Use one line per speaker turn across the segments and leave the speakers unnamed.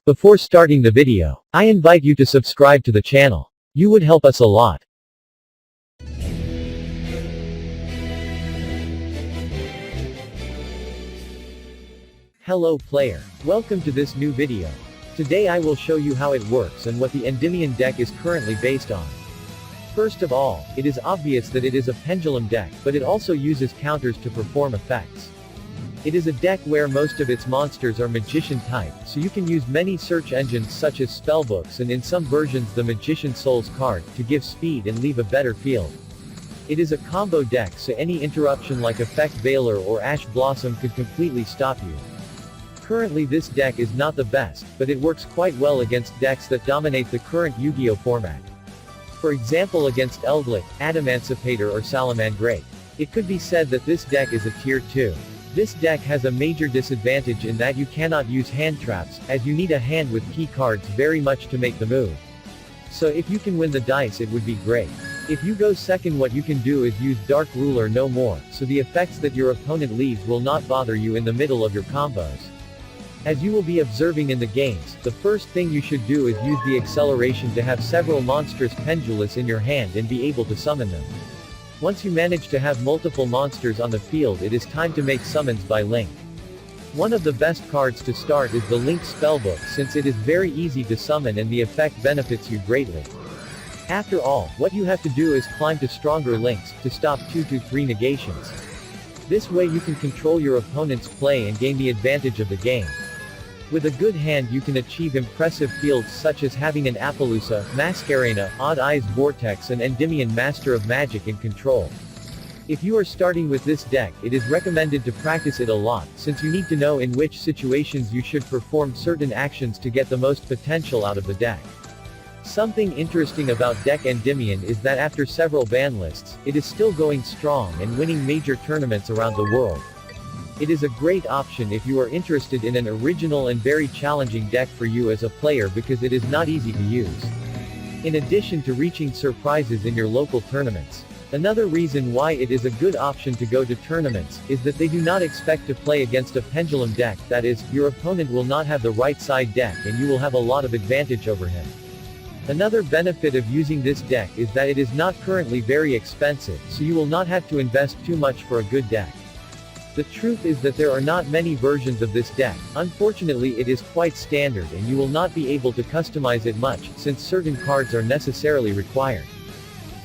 Before starting the video, I invite you to subscribe to the channel. You would help us a lot. Hello player. Welcome to this new video. Today I will show you how it works and what the Endymion deck is currently based on. First of all, it is obvious that it is a pendulum deck, but it also uses counters to perform effects. It is a deck where most of its monsters are magician type, so you can use many search engines such as spellbooks and in some versions the Magician Souls card, to give speed and leave a better field. It is a combo deck, so any interruption like Effect Veiler or Ash Blossom could completely stop you. Currently this deck is not the best, but it works quite well against decks that dominate the current Yu-Gi-Oh format. For example against Eldlik, Adamancipator or Salamangreat. It could be said that this deck is a tier 2. This deck has a major disadvantage in that you cannot use hand traps, as you need a hand with key cards very much to make the move. So if you can win the dice it would be great. If you go second what you can do is use Dark Ruler no more, so the effects that your opponent leaves will not bother you in the middle of your combos. As you will be observing in the games, the first thing you should do is use the acceleration to have several monstrous pendulous in your hand and be able to summon them. Once you manage to have multiple monsters on the field it is time to make summons by Link. One of the best cards to start is the Link spellbook since it is very easy to summon and the effect benefits you greatly. After all, what you have to do is climb to stronger links, to stop 2-3 negations. This way you can control your opponent's play and gain the advantage of the game. With a good hand you can achieve impressive fields such as having an Appaloosa, Masquerena, Odd Eyes Vortex and Endymion Master of Magic in control. If you are starting with this deck it is recommended to practice it a lot, since you need to know in which situations you should perform certain actions to get the most potential out of the deck. Something interesting about deck Endymion is that after several ban lists, it is still going strong and winning major tournaments around the world. It is a great option if you are interested in an original and very challenging deck for you as a player because it is not easy to use. In addition to reaching surprises in your local tournaments. Another reason why it is a good option to go to tournaments, is that they do not expect to play against a pendulum deck, that is, your opponent will not have the right side deck and you will have a lot of advantage over him. Another benefit of using this deck is that it is not currently very expensive, so you will not have to invest too much for a good deck. The truth is that there are not many versions of this deck, unfortunately it is quite standard and you will not be able to customize it much, since certain cards are necessarily required.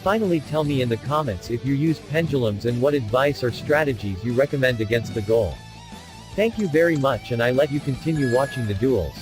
Finally tell me in the comments if you use pendulums and what advice or strategies you recommend against the goal. Thank you very much and I let you continue watching the duels.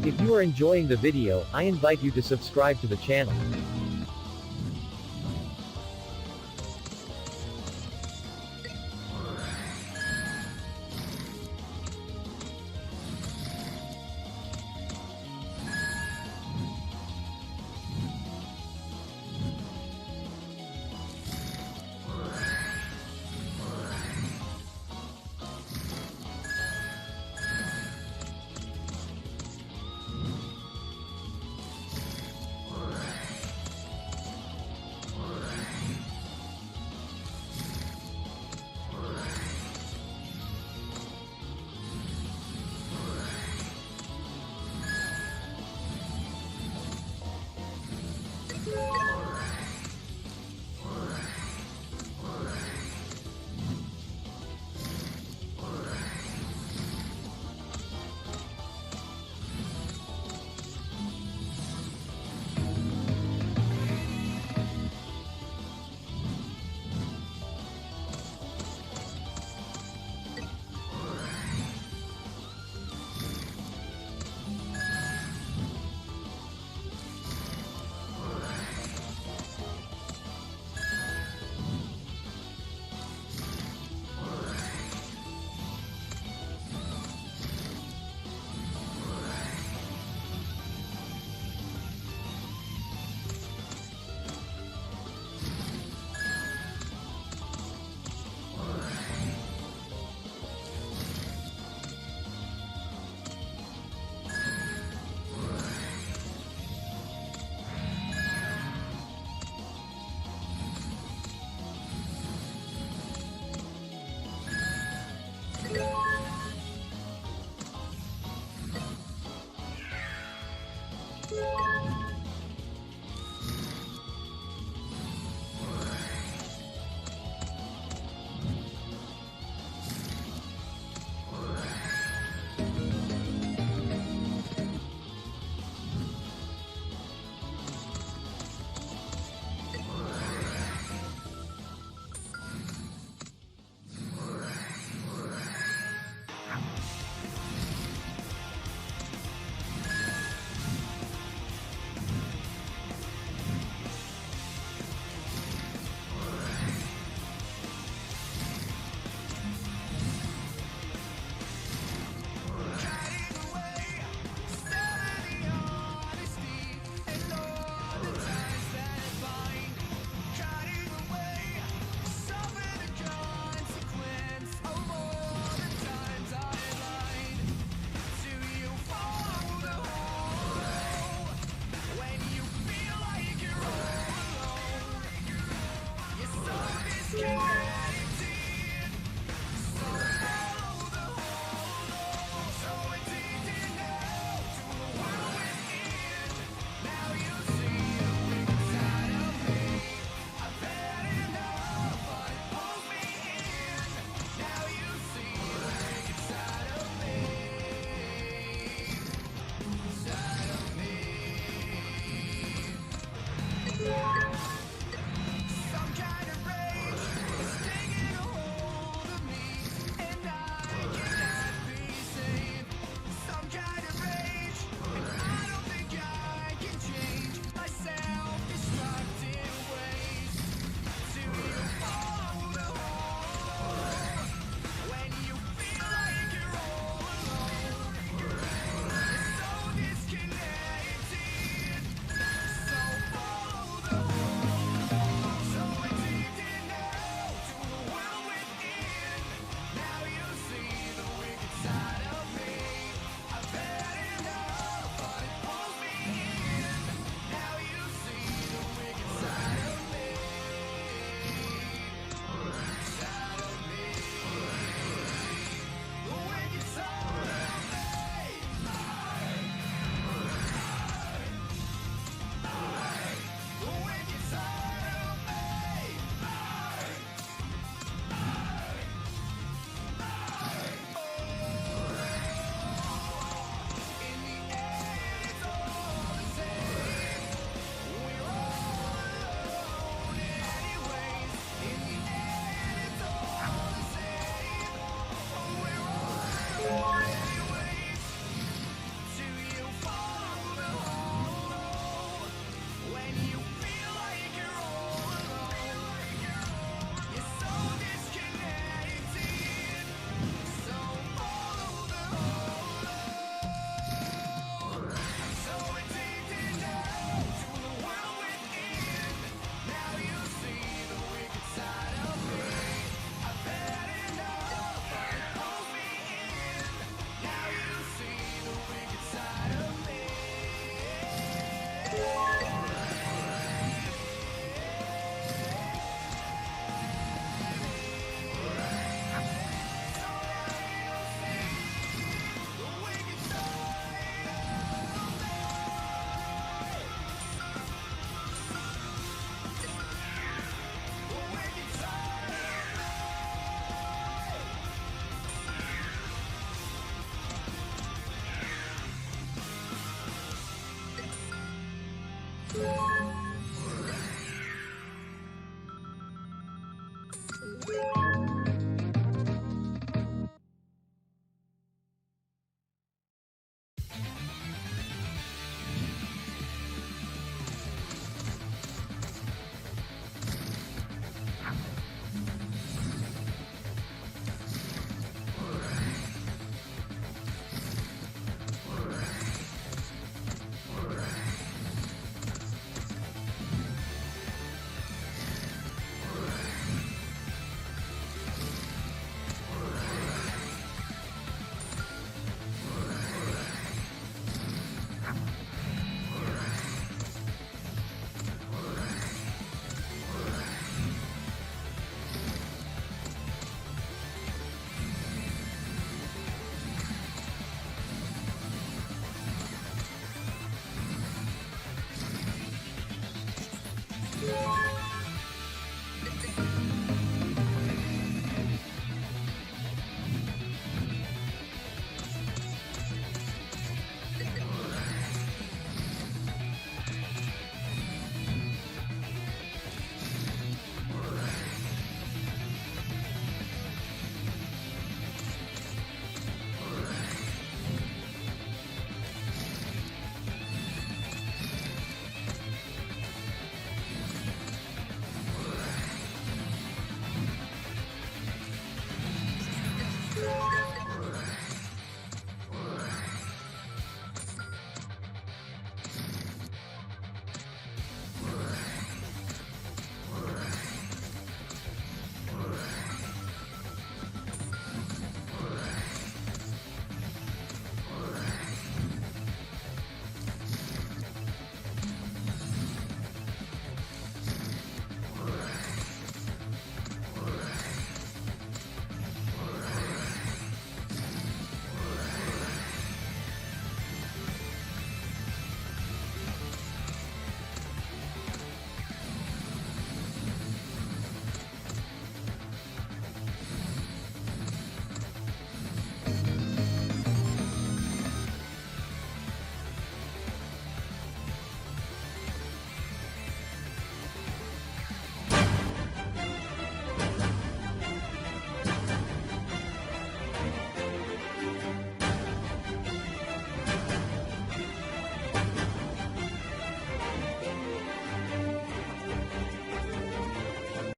If you are enjoying the video, I invite you to subscribe to the channel.